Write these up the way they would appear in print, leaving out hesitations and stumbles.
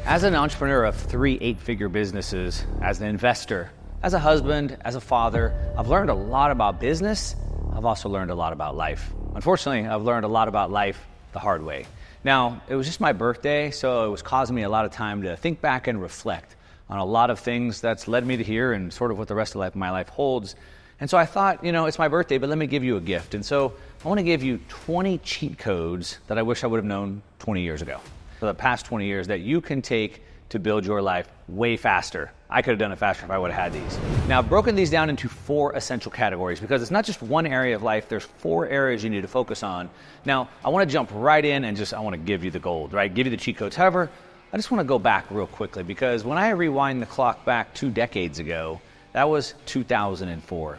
As an entrepreneur of 3 8-figure businesses, as an investor, as a husband, as a father, I've learned a lot about business. I've also learned a lot about life. Unfortunately, I've learned a lot about life the hard way. Now, it was just my birthday, so it was causing me a lot of time to think back and reflect on a lot of things that's led me to here and sort of what the rest of my life holds. And so I thought, it's my birthday, but let me give you a gift. And so I want to give you 20 cheat codes that I wish I would have known 20 years ago. For the past 20 years that you can take to build your life way faster. I could have done it faster if I would have had these. Now, I've broken these down into 4 essential categories because it's not just one area of life, there's 4 areas you need to focus on. Now, I want to jump right in and I want to give you the gold, right? Give you the cheat codes. However, I just want to go back real quickly because when I rewind the clock back 2 decades ago, that was 2004.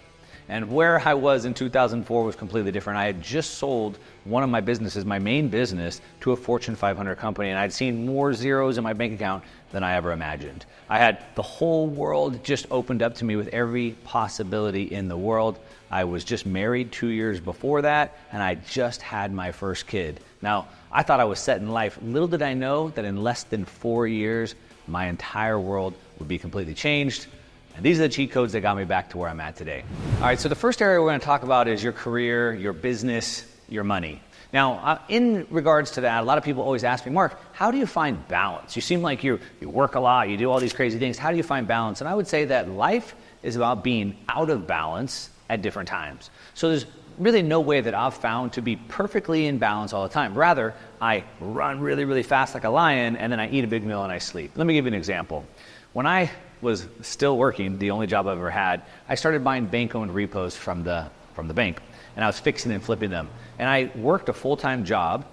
And where I was in 2004 was completely different. I had just sold one of my businesses, my main business, to a Fortune 500 company, and I'd seen more zeros in my bank account than I ever imagined. I had the whole world just opened up to me with every possibility in the world. I was just married 2 years before that, and I just had my first kid. Now, I thought I was set in life. Little did I know that in less than 4 years, my entire world would be completely changed. And these are the cheat codes that got me back to where I'm at today. All right, so the first area we're going to talk about is your career, your business, your money. Now, in regards to that, a lot of people always ask me, Mark, how do you find balance? You seem like you work a lot, you do all these crazy things. How do you find balance? And I would say that life is about being out of balance at different times. So there's really no way that I've found to be perfectly in balance all the time. Rather, I run really, really fast like a lion, and then I eat a big meal and I sleep. Let me give you an example. When I was still working, the only job I've ever had, I started buying bank-owned repos from the bank, and I was fixing and flipping them. And I worked a full-time job.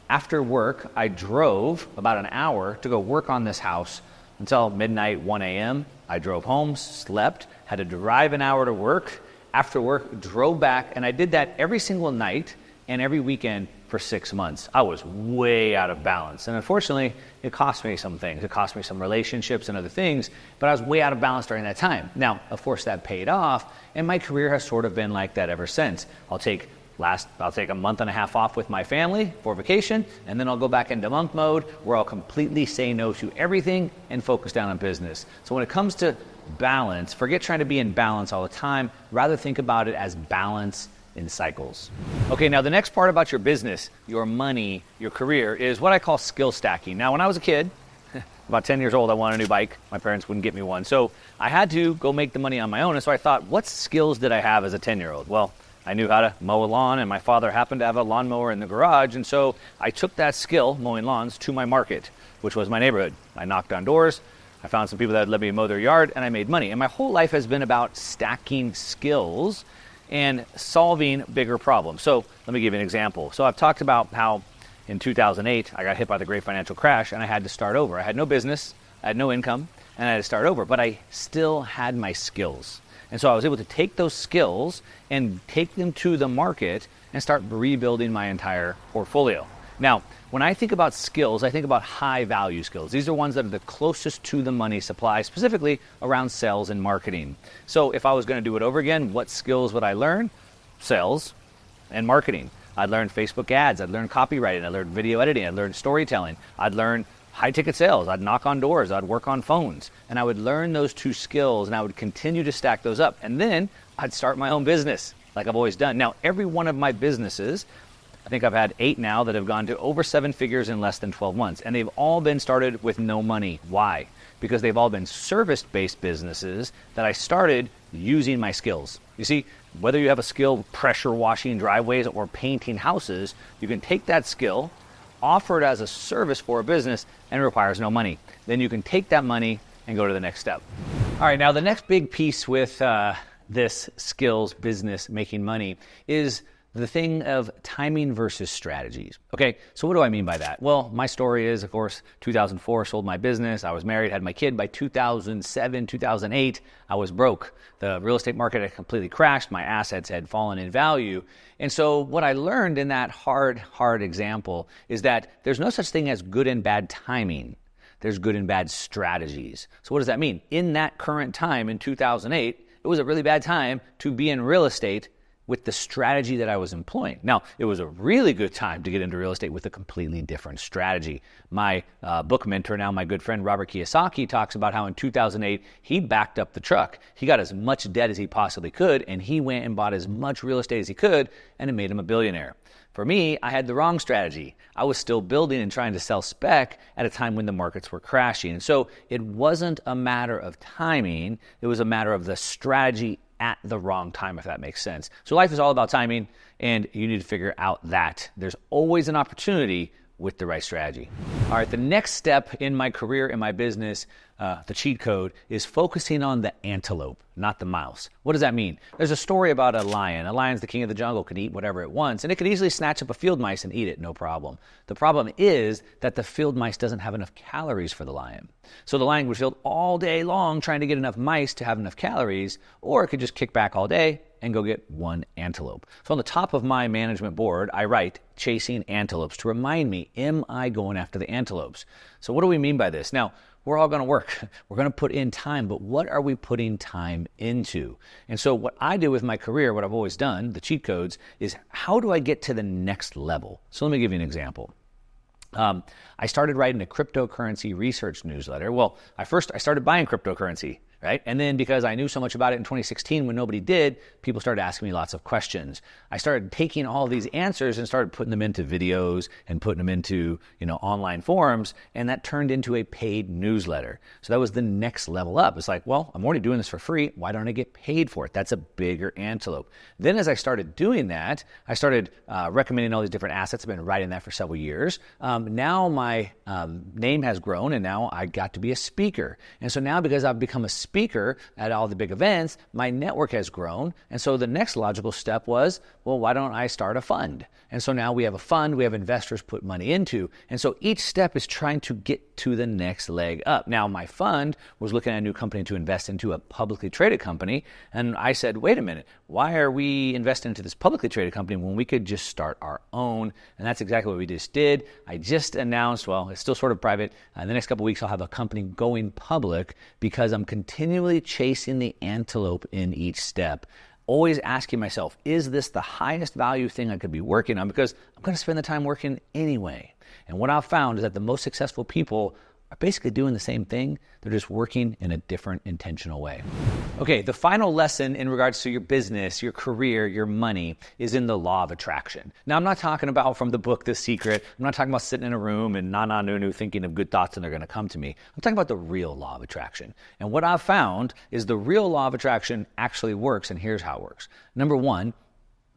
After work, I drove about an hour to go work on this house until midnight, 1 a.m. I drove home, slept, had to drive an hour to work. After work, drove back, and I did that every single night and every weekend for 6 months. I was way out of balance. And unfortunately, it cost me some things. It cost me some relationships and other things, but I was way out of balance during that time. Now, of course, that paid off, and my career has sort of been like that ever since. I'll take a month and a half off with my family for vacation, and then I'll go back into monk mode where I'll completely say no to everything and focus down on business. So when it comes to balance, forget trying to be in balance all the time. Rather think about it as balance in cycles. Okay, now the next part about your business, your money, your career is what I call skill stacking. Now, when I was a kid, about 10 years old, I wanted a new bike. My parents wouldn't get me one. So I had to go make the money on my own. And so I thought, what skills did I have as a 10-year-old? Well, I knew how to mow a lawn, and my father happened to have a lawnmower in the garage. And so I took that skill, mowing lawns, to my market, which was my neighborhood. I knocked on doors. I found some people that would let me mow their yard, and I made money. And my whole life has been about stacking skills and solving bigger problems. So let me give you an example. So I've talked about how in 2008, I got hit by the great financial crash and I had to start over. I had no business, I had no income, and I had to start over, but I still had my skills. And so I was able to take those skills and take them to the market and start rebuilding my entire portfolio. Now, when I think about skills, I think about high value skills. These are ones that are the closest to the money supply, specifically around sales and marketing. So if I was going to do it over again, what skills would I learn? Sales and marketing. I'd learn Facebook ads, I'd learn copywriting, I'd learn video editing, I'd learn storytelling, I'd learn high ticket sales, I'd knock on doors, I'd work on phones. And I would learn those 2 skills and I would continue to stack those up. And then I'd start my own business like I've always done. Now, every one of my businesses, I think I've had 8 now that have gone to over 7 figures in less than 12 months. And they've all been started with no money. Why? Because they've all been service-based businesses that I started using my skills. You see, whether you have a skill pressure washing driveways or painting houses, you can take that skill, offer it as a service for a business, and it requires no money. Then you can take that money and go to the next step. All right, now the next big piece with this skills business making money is the thing of timing versus strategies. Okay, so what do I mean by that? Well, my story is, of course, 2004, sold my business. I was married, had my kid. By 2007, 2008, I was broke. The real estate market had completely crashed. My assets had fallen in value. And so what I learned in that hard example is that there's no such thing as good and bad timing. There's good and bad strategies. So what does that mean? In that current time in 2008, it was a really bad time to be in real estate with the strategy that I was employing. Now, it was a really good time to get into real estate with a completely different strategy. My book mentor, now my good friend Robert Kiyosaki, talks about how in 2008, he backed up the truck. He got as much debt as he possibly could, and he went and bought as much real estate as he could, and it made him a billionaire. For me, I had the wrong strategy. I was still building and trying to sell spec at a time when the markets were crashing. And so it wasn't a matter of timing, it was a matter of the strategy at the wrong time, if that makes sense. So life is all about timing, and you need to figure out that there's always an opportunity with the right strategy. All right, the next step in my career, in my business, the cheat code, is focusing on the antelope, not the mouse. What does that mean? There's a story about a lion. A lion's the king of the jungle, can eat whatever it wants, and it could easily snatch up a field mice and eat it, no problem. The problem is that the field mice doesn't have enough calories for the lion. So the lion would field all day long trying to get enough mice to have enough calories, or it could just kick back all day and go get one antelope. So on the top of my management board, I write chasing antelopes to remind me, am I going after the antelopes? So what do we mean by this? Now, we're all going to work. We're going to put in time, but what are we putting time into? And so what I do with my career, what I've always done, the cheat codes, is how do I get to the next level? So let me give you an example. I started writing a cryptocurrency research newsletter. Well, I started buying cryptocurrency, right? And then because I knew so much about it in 2016 when nobody did, people started asking me lots of questions. I started taking all these answers and started putting them into videos and putting them into, online forums, and that turned into a paid newsletter. So that was the next level up. It's like, well, I'm already doing this for free. Why don't I get paid for it? That's a bigger antelope. Then as I started doing that, I started recommending all these different assets. I've been writing that for several years. Now my name has grown, and now I got to be a speaker. And so now because I've become a speaker at all the big events, my network has grown. And so the next logical step was, well, why don't I start a fund? And so now we have a fund, we have investors put money into. And so each step is trying to get to the next leg up. Now my fund was looking at a new company to invest into, a publicly traded company. And I said, wait a minute, why are we investing into this publicly traded company when we could just start our own? And that's exactly what we just did. I just announced, well, it's still sort of private. In the next couple of weeks, I'll have a company going public because I'm continually chasing the antelope in each step. Always asking myself, is this the highest value thing I could be working on? Because I'm going to spend the time working anyway. And what I've found is that the most successful people are basically doing the same thing. They're just working in a different, intentional way. Okay, the final lesson in regards to your business, your career, your money is in the law of attraction. Now, I'm not talking about from the book, The Secret. I'm not talking about sitting in a room and na-na-nu-nu thinking of good thoughts and they're going to come to me. I'm talking about the real law of attraction. And what I've found is the real law of attraction actually works, and here's how it works. Number one,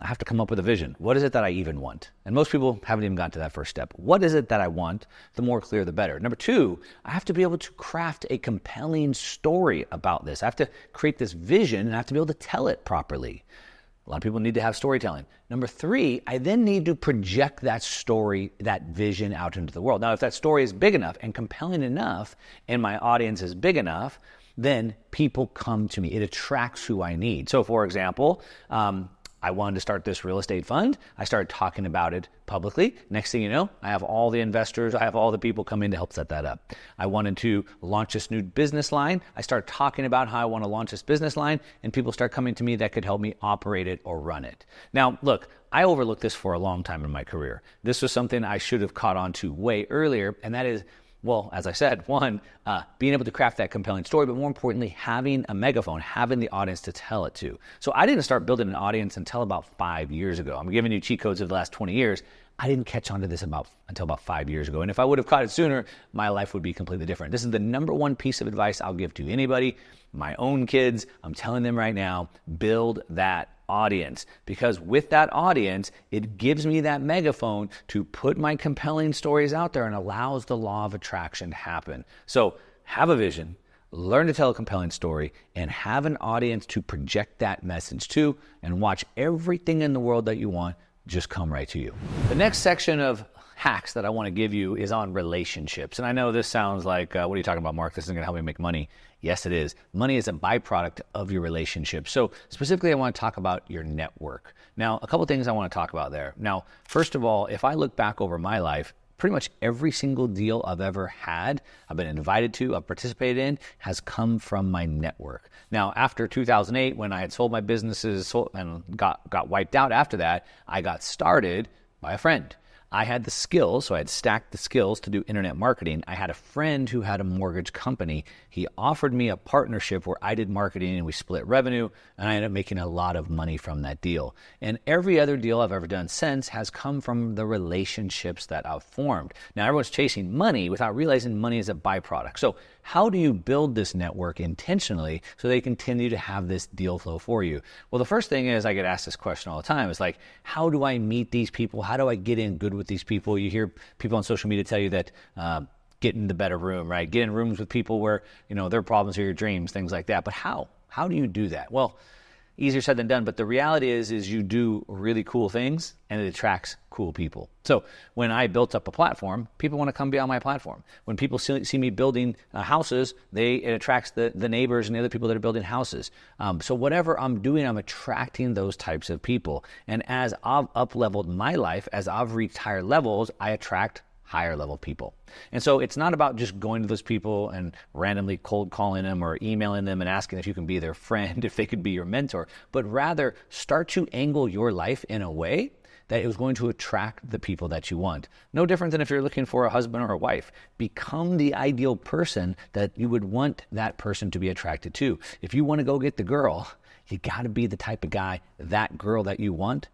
I have to come up with a vision. What is it that I even want? And most people haven't even gotten to that first step. What is it that I want? The more clear, the better. Number two, I have to be able to craft a compelling story about this. I have to create this vision and I have to be able to tell it properly. A lot of people need to have storytelling. Number three, I then need to project that story, that vision out into the world. Now, if that story is big enough and compelling enough and my audience is big enough, then people come to me. It attracts who I need. So for example, I wanted to start this real estate fund. I started talking about it publicly. Next thing you know, I have all the investors, I have all the people come in to help set that up. I wanted to launch this new business line. I started talking about how I want to launch this business line, and people start coming to me that could help me operate it or run it. Now, look, I overlooked this for a long time in my career. This was something I should have caught on to way earlier, and that is, well, as I said, one, being able to craft that compelling story, but more importantly, having a megaphone, having the audience to tell it to. So I didn't start building an audience until about 5 years ago. I'm giving you cheat codes of the last 20 years. I didn't catch on to this until about 5 years ago. And if I would have caught it sooner, my life would be completely different. This is the number one piece of advice I'll give to anybody, my own kids. I'm telling them right now, build that audience, because with that audience, it gives me that megaphone to put my compelling stories out there and allows the law of attraction to happen. So have a vision, learn to tell a compelling story, and have an audience to project that message to, and watch everything in the world that you want just come right to you. The next section of hacks that I want to give you is on relationships. And I know this sounds like, what are you talking about, Mark? This isn't going to help me make money. Yes, it is. Money is a byproduct of your relationship. So specifically, I want to talk about your network. Now, a couple things I want to talk about there. Now, first of all, if I look back over my life, pretty much every single deal I've ever had, I've been invited to, I've participated in, has come from my network. Now, after 2008, when I had sold my businesses and got wiped out after that, I got started by a friend. I had the skills, so I had stacked the skills to do internet marketing. I had a friend who had a mortgage company. He offered me a partnership where I did marketing and we split revenue, and I ended up making a lot of money from that deal. And every other deal I've ever done since has come from the relationships that I've formed. Now, everyone's chasing money without realizing money is a byproduct. So how do you build this network intentionally so they continue to have this deal flow for you? Well, the first thing is, I get asked this question all the time, is like, how do I meet these people? How do I get in good with these people? You hear people on social media tell you that get in the better room, right? Get in rooms with people where, their problems are your dreams, things like that. But how? How do you do that? Well, easier said than done, but the reality is you do really cool things and it attracts cool people. So when I built up a platform, people want to come be on my platform. When people see me building houses, it attracts the neighbors and the other people that are building houses. So whatever I'm doing, I'm attracting those types of people. And as I've up-leveled my life, as I've reached higher levels, I attract higher level people. And so it's not about just going to those people and randomly cold calling them or emailing them and asking if you can be their friend, if they could be your mentor, but rather start to angle your life in a way that is going to attract the people that you want. No different than if you're looking for a husband or a wife. Become the ideal person that you would want that person to be attracted to. If you want to go get the girl, you got to be the type of guy that girl that you want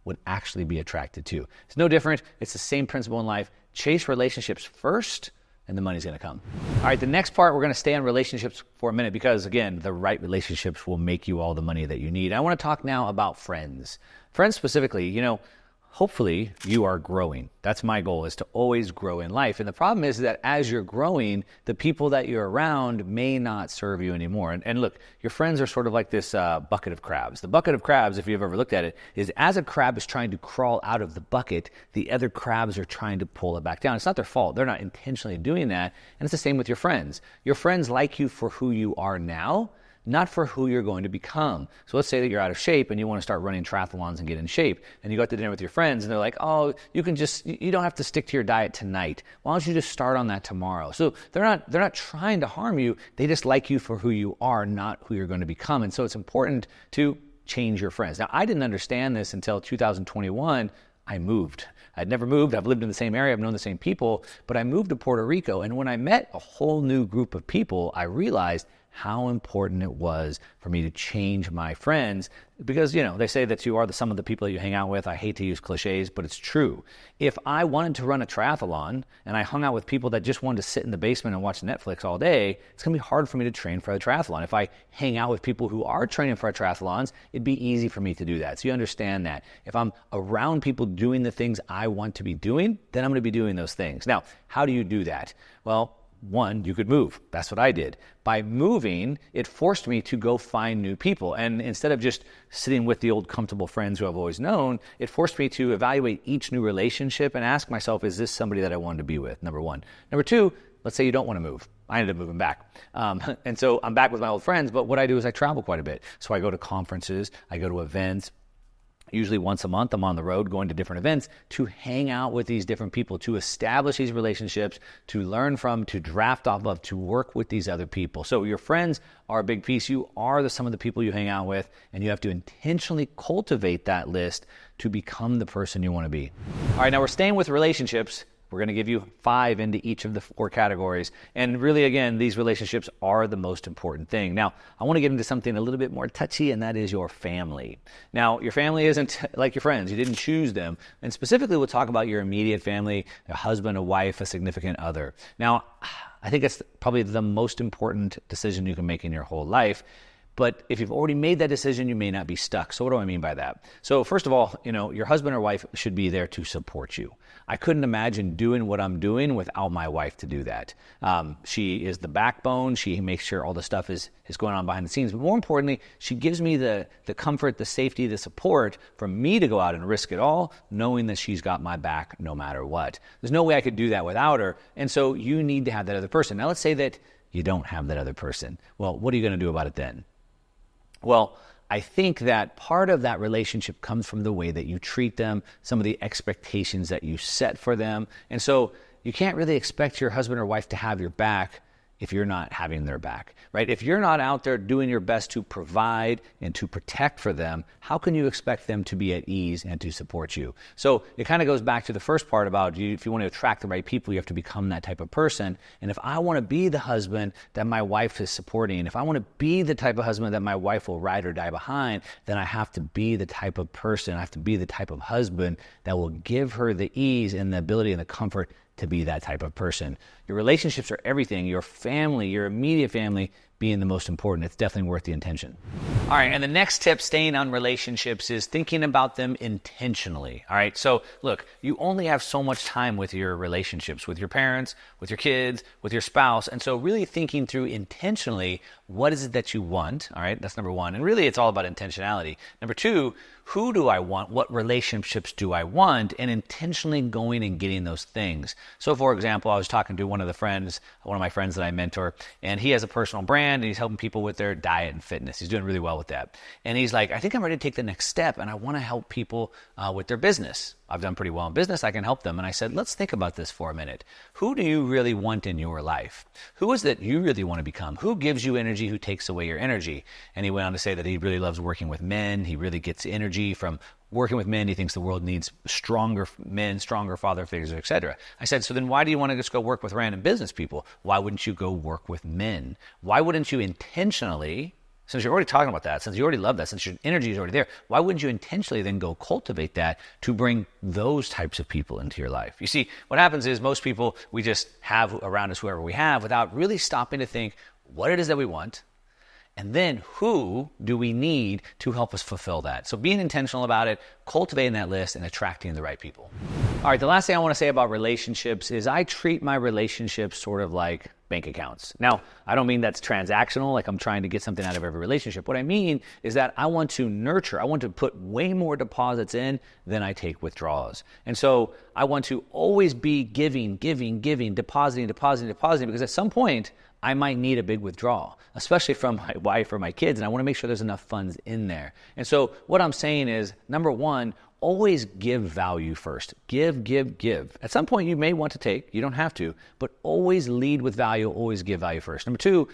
would actually be attracted to. It's no different. It's the same principle in life. Chase relationships first, and the money's going to come. All right, the next part, we're going to stay on relationships for a minute because, again, the right relationships will make you all the money that you need. I want to talk now about friends. Friends specifically, hopefully you are growing. That's my goal, is to always grow in life. And the problem is that as you're growing, the people that you're around may not serve you anymore. And look, your friends are sort of like this bucket of crabs. The bucket of crabs, if you've ever looked at it, is as a crab is trying to crawl out of the bucket, the other crabs are trying to pull it back down. It's not their fault. They're not intentionally doing that. And it's the same with your friends. Your friends like you for who you are now, not for who you're going to become. So let's say that you're out of shape and you want to start running triathlons and get in shape. And you go out to dinner with your friends and they're like, oh, you don't have to stick to your diet tonight. Why don't you just start on that tomorrow? So they're not trying to harm you. They just like you for who you are, not who you're going to become. And so it's important to change your friends. Now, I didn't understand this until 2021. I moved. I'd never moved. I've lived in the same area. I've known the same people, but I moved to Puerto Rico. And when I met a whole new group of people, I realized how important it was for me to change my friends because, they say that you are the sum of the people that you hang out with. I hate to use cliches, but it's true. If I wanted to run a triathlon and I hung out with people that just wanted to sit in the basement and watch Netflix all day, it's going to be hard for me to train for a triathlon. If I hang out with people who are training for triathlons, it'd be easy for me to do that. So you understand that. If I'm around people doing the things I want to be doing, then I'm going to be doing those things. Now, how do you do that? Well, one, you could move. That's what I did. By moving, it forced me to go find new people. And instead of just sitting with the old comfortable friends who I've always known, it forced me to evaluate each new relationship and ask myself, is this somebody that I wanted to be with? Number one. Number two, let's say you don't want to move. I ended up moving back. And so I'm back with my old friends, but what I do is I travel quite a bit. So I go to conferences, I go to events. Usually once a month, I'm on the road going to different events to hang out with these different people, to establish these relationships, to learn from, to draft off of, to work with these other people. So your friends are a big piece. You are the sum of the people you hang out with, and you have to intentionally cultivate that list to become the person you want to be. All right, now we're staying with relationships. We're going to give you 5 into each of the 4 categories. And really, again, these relationships are the most important thing. Now, I want to get into something a little bit more touchy, and that is your family. Now, your family isn't like your friends. You didn't choose them. And specifically, we'll talk about your immediate family, a husband, a wife, a significant other. Now, I think it's probably the most important decision you can make in your whole life. But if you've already made that decision, you may not be stuck. So what do I mean by that? So first of all, your husband or wife should be there to support you. I couldn't imagine doing what I'm doing without my wife to do that. She is the backbone. She makes sure all the stuff is going on behind the scenes. But more importantly, she gives me the comfort, the safety, the support for me to go out and risk it all, knowing that she's got my back no matter what. There's no way I could do that without her. And so you need to have that other person. Now let's say that you don't have that other person. Well, what are you going to do about it then? Well, I think that part of that relationship comes from the way that you treat them, some of the expectations that you set for them. And so you can't really expect your husband or wife to have your back if you're not having their back, right? If you're not out there doing your best to provide and to protect for them, how can you expect them to be at ease and to support you? So it kind of goes back to the first part about if you want to attract the right people, you have to become that type of person. And if I want to be the husband that my wife is supporting, if I want to be the type of husband that my wife will ride or die behind, then I have to be the type of person, I have to be the type of husband that will give her the ease and the ability and the comfort to be that type of person. Your relationships are everything. Your family, your immediate family being the most important. It's definitely worth the intention. All right, and the next tip, staying on relationships, is thinking about them intentionally. All right, so look, you only have so much time with your relationships, with your parents, with your kids, with your spouse, and so really thinking through intentionally, what is it that you want? All right, that's number one. And really, it's all about intentionality. Number two, who do I want? What relationships do I want? And intentionally going and getting those things. So for example, I was talking to one of my friends that I mentor, and he has a personal brand and he's helping people with their diet and fitness. He's doing really well with that. And he's like, I think I'm ready to take the next step and I want to help people with their business. I've done pretty well in business. I can help them. And I said, let's think about this for a minute. Who do you really want in your life? Who is that you really want to become? Who gives you energy? Who takes away your energy? And he went on to say that he really loves working with men. He really gets energy from working with men. He thinks the world needs stronger men, stronger father figures, etc. I said, so then why do you want to just go work with random business people? Why wouldn't you go work with men? Why wouldn't you intentionally, since you're already talking about that, since you already love that, since your energy is already there, why wouldn't you intentionally then go cultivate that to bring those types of people into your life? You see, what happens is most people, we just have around us whoever we have without really stopping to think what it is that we want, and then who do we need to help us fulfill that? So being intentional about it, cultivating that list, and attracting the right people. All right, the last thing I want to say about relationships is I treat my relationships sort of like bank accounts. Now, I don't mean that's transactional, like I'm trying to get something out of every relationship. What I mean is that I want to nurture, I want to put way more deposits in than I take withdrawals. And so I want to always be giving, depositing, because at some point, I might need a big withdrawal, especially from my wife or my kids, and I want to make sure there's enough funds in there. And so what I'm saying is, number one, always give value first. Give. At some point, you may want to take. You don't have to, but always lead with value. Always give value first. Number two,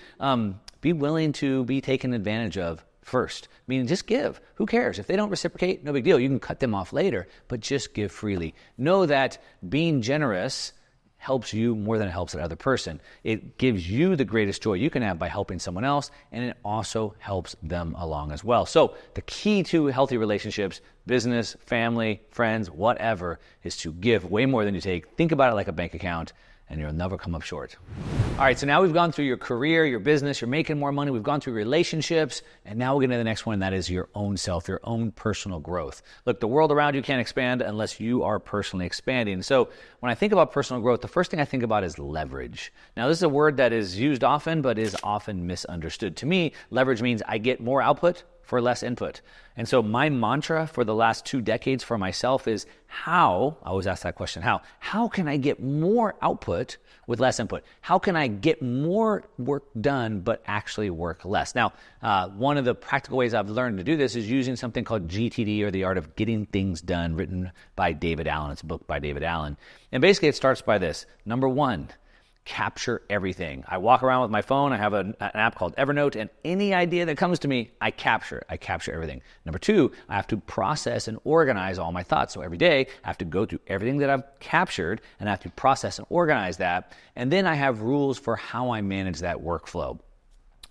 be willing to be taken advantage of first. Meaning just give. Who cares? If they don't reciprocate, no big deal. You can cut them off later, but just give freely. Know that being generous helps you more than it helps that other person. It gives you the greatest joy you can have by helping someone else, and it also helps them along as well. So the key to healthy relationships, business, family, friends, whatever, is to give way more than you take. Think about it like a bank account, and you'll never come up short. All right, so now we've gone through your career, your business, you're making more money, we've gone through relationships, and now we're getting to the next one, and that is your own self, your own personal growth. Look, the world around you can't expand unless you are personally expanding. So when I think about personal growth, the first thing I think about is leverage. Now, this is a word that is used often, but is often misunderstood. To me, leverage means I get more output for less input. And so my mantra for the last 2 decades for myself is I always ask that question, how can I get more output with less input? How can I get more work done but actually work less? Now, one of the practical ways I've learned to do this is using something called GTD, or the Art of Getting Things Done, written by David Allen. It's a book by David Allen. And basically it starts by this. Number one, capture everything. I walk around with my phone. I have an app called Evernote, and any idea that comes to me, I capture everything. Number two, I have to process and organize all my thoughts. So every day, I have to go through everything that I've captured, and I have to process and organize that. And then I have rules for how I manage that workflow.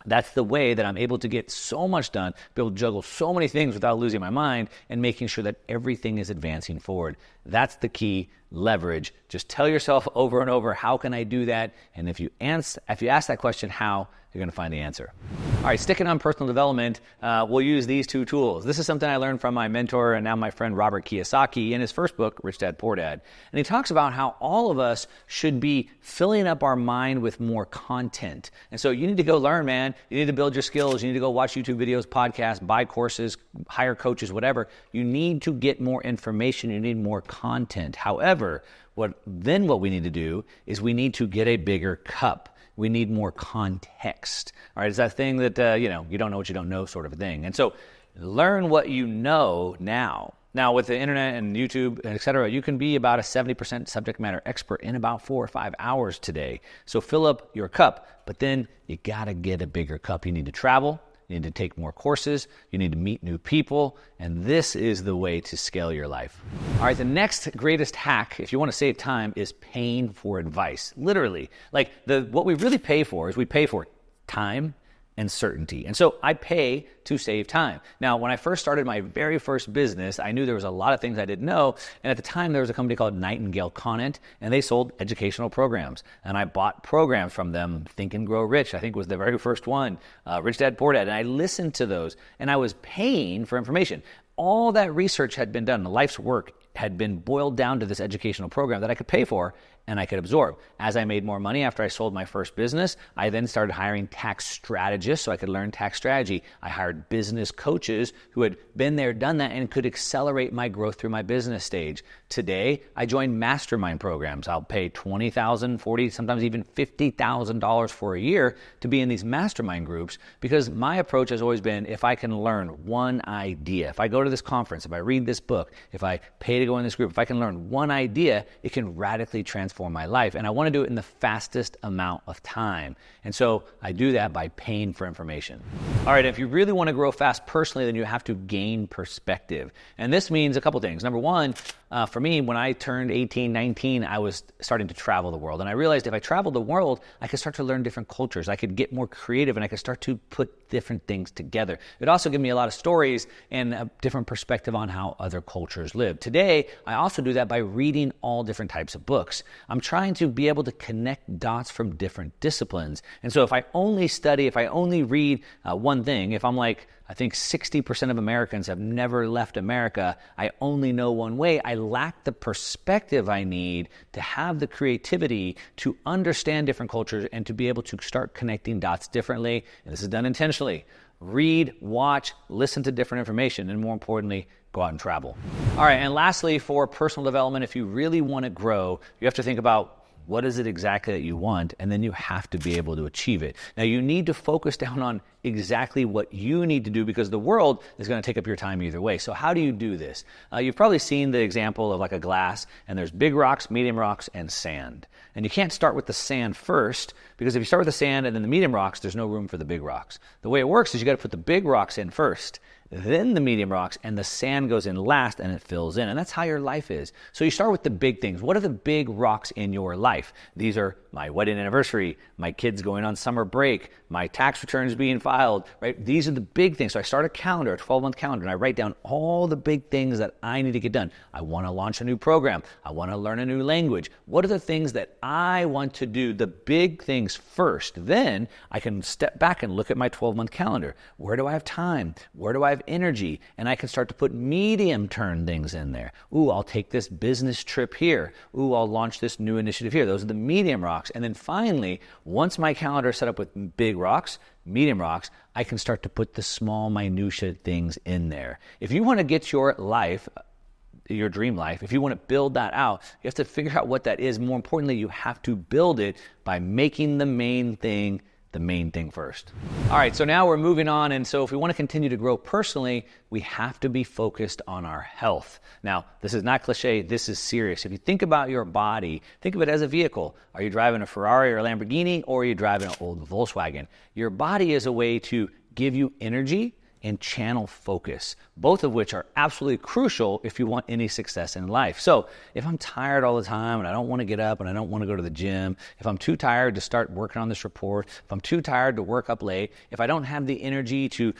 That's the way that I'm able to get so much done, be able to juggle so many things without losing my mind, and making sure that everything is advancing forward. That's the key, leverage. Just tell yourself over and over, how can I do that? And if you ask that question, how, you're going to find the answer. All right, sticking on personal development, we'll use these 2 tools. This is something I learned from my mentor and now my friend Robert Kiyosaki in his first book, Rich Dad, Poor Dad. And he talks about how all of us should be filling up our mind with more content. And so you need to go learn, man. You need to build your skills. You need to go watch YouTube videos, podcasts, buy courses, hire coaches, whatever. You need to get more information. You need more content. However, what we need to do is we need to get a bigger cup. We need more context. All right, it's that thing that, you don't know what you don't know sort of a thing. And so learn what you know now. Now, with the internet and YouTube, et cetera, you can be about a 70% subject matter expert in about 4 or 5 hours today. So fill up your cup, but then you gotta get a bigger cup. You need to travel, you need to take more courses, you need to meet new people, and this is the way to scale your life. All right, the next greatest hack, if you wanna save time, is paying for advice. Literally, like what we really pay for is we pay for time and certainty. And so I pay to save time. Now, when I first started my very first business, I knew there was a lot of things I didn't know. And at the time, there was a company called Nightingale Conant, and they sold educational programs. And I bought programs from them. Think and Grow Rich, I think, was the very first one. Rich Dad, Poor Dad. And I listened to those, and I was paying for information. All that research had been done. The life's work had been boiled down to this educational program that I could pay for and I could absorb. As I made more money after I sold my first business, I then started hiring tax strategists so I could learn tax strategy. I hired business coaches who had been there, done that, and could accelerate my growth through my business stage. Today, I join mastermind programs. I'll pay $20,000, $40,000, sometimes even $50,000 for a year to be in these mastermind groups, because my approach has always been, if I can learn one idea, if I go to this conference, if I read this book, if I pay to go in this group, if I can learn one idea, it can radically transform my life. And I want to do it in the fastest amount of time. And so I do that by paying for information. All right, if you really want to grow fast personally, then you have to gain perspective. And this means a couple things. Number one, for me, when I turned 18, 19, I was starting to travel the world. And I realized if I traveled the world, I could start to learn different cultures. I could get more creative, and I could start to put different things together. It also gave me a lot of stories and a different perspective on how other cultures live. Today, I also do that by reading all different types of books. I'm trying to be able to connect dots from different disciplines. And so if I only study, if I only read one thing, if I'm like, I think 60% of Americans have never left America, I only know one way, I lack the perspective I need to have the creativity to understand different cultures and to be able to start connecting dots differently. And this is done intentionally. Read, watch, listen to different information, and more importantly, go out and travel. All right, and lastly, for personal development, if you really want to grow, you have to think about what is it exactly that you want, and then you have to be able to achieve it. Now, you need to focus down on exactly what you need to do, because the world is going to take up your time either way. So how do you do this? You've probably seen the example of like a glass, and there's big rocks, medium rocks, and sand. And you can't start with the sand first, because if you start with the sand and then the medium rocks, there's no room for the big rocks. The way it works is you got to put the big rocks in first, then the medium rocks, and the sand goes in last, and it fills in. And that's how your life is. So you start with the big things. What are the big rocks in your life? These are my wedding anniversary, my kids going on summer break, my tax returns being filed, right? These are the big things. So I start a calendar, a 12-month calendar, and I write down all the big things that I need to get done. I want to launch a new program. I want to learn a new language. What are the things that I want to do? The big things first. Then I can step back and look at my 12-month calendar. Where do I have time? Where do I have energy? And I can start to put medium-term things in there. Ooh, I'll take this business trip here. Ooh, I'll launch this new initiative here. Those are the medium rocks. And then finally, once my calendar is set up with big rocks, medium rocks, I can start to put the small minutia things in there. If you want to get your life, your dream life, if you want to build that out, you have to figure out what that is. More importantly, you have to build it by making the main thing first. All right, so now we're moving on. And so if we want to continue to grow personally, we have to be focused on our health. Now, this is not cliche, this is serious. If you think about your body, think of it as a vehicle. Are you driving a Ferrari or a Lamborghini, or are you driving an old Volkswagen? Your body is a way to give you energy and channel focus, both of which are absolutely crucial if you want any success in life. So if I'm tired all the time and I don't want to get up and I don't want to go to the gym, if I'm too tired to start working on this report, if I'm too tired to work up late, if I don't have the energy to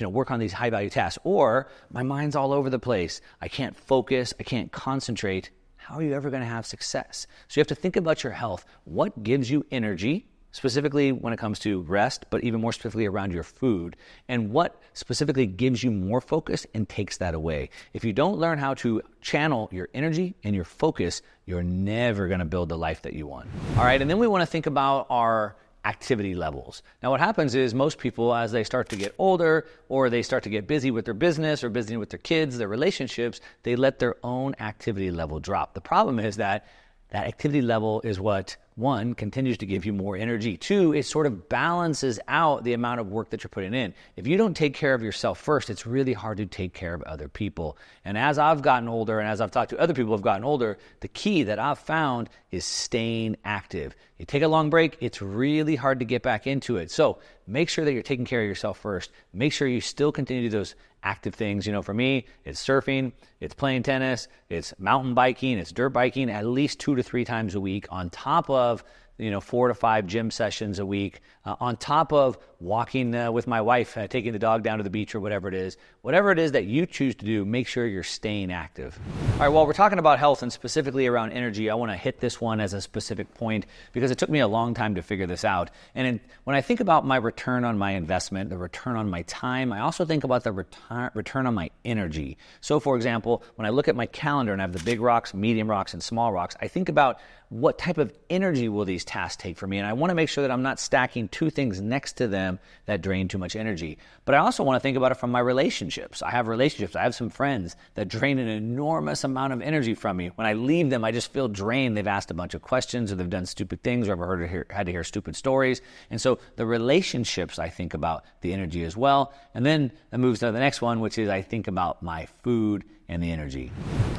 work on these high value tasks, or my mind's all over the place, I can't focus, I can't concentrate, how are you ever going to have success? So you have to think about your health. What gives you energy? Specifically when it comes to rest, but even more specifically around your food, and what specifically gives you more focus and takes that away. If you don't learn how to channel your energy and your focus, you're never going to build the life that you want. All right, and then we want to think about our activity levels. Now what happens is most people, as they start to get older, or they start to get busy with their business or busy with their kids, their relationships, they let their own activity level drop. The problem is that that activity level is what, one, continues to give you more energy. Two, it sort of balances out the amount of work that you're putting in. If you don't take care of yourself first, it's really hard to take care of other people. And as I've gotten older and as I've talked to other people who have gotten older, the key that I've found is staying active. You take a long break, it's really hard to get back into it. So make sure that you're taking care of yourself first. Make sure you still continue to do those active things. For me, it's surfing, it's playing tennis, it's mountain biking, it's dirt biking at least 2 to 3 times a week, on top of 4 to 5 gym sessions a week, on top of walking with my wife, taking the dog down to the beach or whatever it is. Whatever it is that you choose to do, make sure you're staying active. All right, while we're talking about health and specifically around energy, I want to hit this one as a specific point because it took me a long time to figure this out. And when I think about my return on my investment, the return on my time, I also think about the return on my energy. So for example, when I look at my calendar and I have the big rocks, medium rocks, and small rocks, I think about what type of energy will these tasks take for me? And I want to make sure that I'm not stacking 2 things next to them that drain too much energy. But I also want to think about it from my relationships. I have relationships. I have some friends that drain an enormous amount of energy from me. When I leave them, I just feel drained. They've asked a bunch of questions, or they've done stupid things, or I've had to hear stupid stories. And so the relationships, I think about the energy as well. And then it moves to the next one, which is I think about my food and the energy.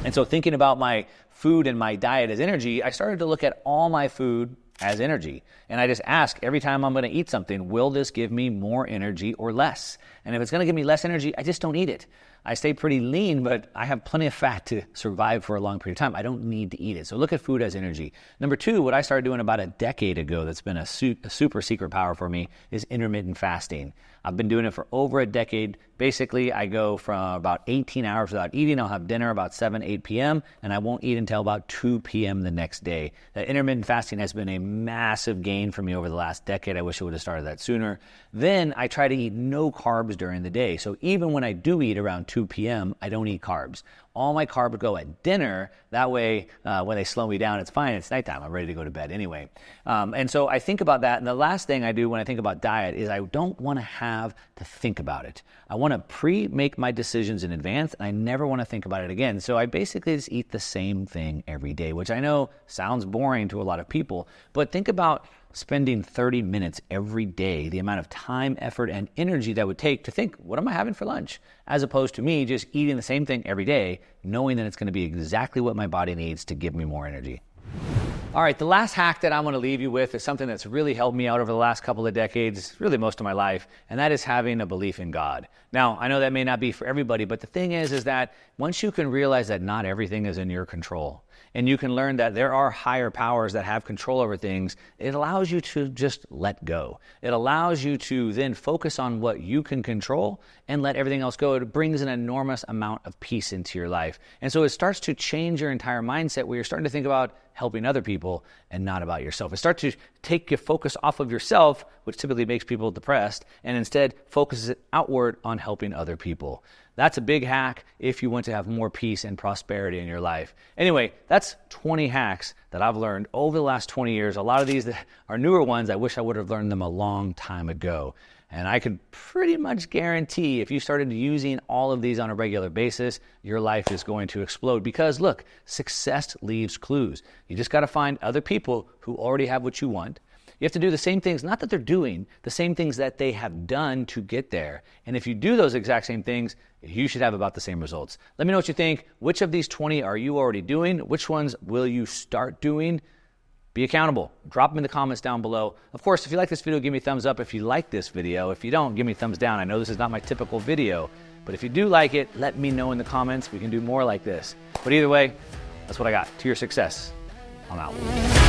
And so thinking about my food and my diet as energy, I started to look at all my food as energy. And I just ask every time I'm going to eat something, will this give me more energy or less? And if it's going to give me less energy, I just don't eat it. I stay pretty lean, but I have plenty of fat to survive for a long period of time. I don't need to eat it. So look at food as energy. Number 2, what I started doing about a decade ago that's been a super secret power for me is intermittent fasting. I've been doing it for over a decade. Basically, I go from about 18 hours without eating. I'll have dinner about 7, 8 p.m., and I won't eat until about 2 p.m. the next day. That intermittent fasting has been a massive gain for me over the last decade. I wish I would have started that sooner. Then I try to eat no carbs during the day. So even when I do eat around 2 p.m., I don't eat carbs. All my carbs go at dinner. That way, when they slow me down, it's fine. It's nighttime. I'm ready to go to bed anyway. And so I think about that. And the last thing I do when I think about diet is I don't want to have to think about it. I want to pre-make my decisions in advance, and I never want to think about it again. So I basically just eat the same thing every day, which I know sounds boring to a lot of people. But think about spending 30 minutes every day, the amount of time, effort, and energy that would take to think, what am I having for lunch? As opposed to me just eating the same thing every day, knowing that it's going to be exactly what my body needs to give me more energy. All right, the last hack that I want to leave you with is something that's really helped me out over the last couple of decades, really most of my life, and that is having a belief in God. Now, I know that may not be for everybody, but the thing is that once you can realize that not everything is in your control, and you can learn that there are higher powers that have control over things, it allows you to just let go. It allows you to then focus on what you can control and let everything else go. It brings an enormous amount of peace into your life. And so it starts to change your entire mindset where you're starting to think about helping other people and not about yourself. It starts to take your focus off of yourself, which typically makes people depressed, and instead focuses it outward on helping other people. That's a big hack if you want to have more peace and prosperity in your life. Anyway, that's 20 hacks that I've learned over the last 20 years. A lot of these that are newer ones, I wish I would have learned them a long time ago. And I could pretty much guarantee if you started using all of these on a regular basis, your life is going to explode. Because look, success leaves clues. You just got to find other people who already have what you want. You have to do the same things, not that they're doing, the same things that they have done to get there. And if you do those exact same things, you should have about the same results. Let me know what you think. Which of these 20 are you already doing? Which ones will you start doing? Be accountable. Drop them in the comments down below. Of course, if you like this video, give me a thumbs up if you like this video. If you don't, give me a thumbs down. I know this is not my typical video, but if you do like it, let me know in the comments. We can do more like this. But either way, that's what I got. To your success. I'm out.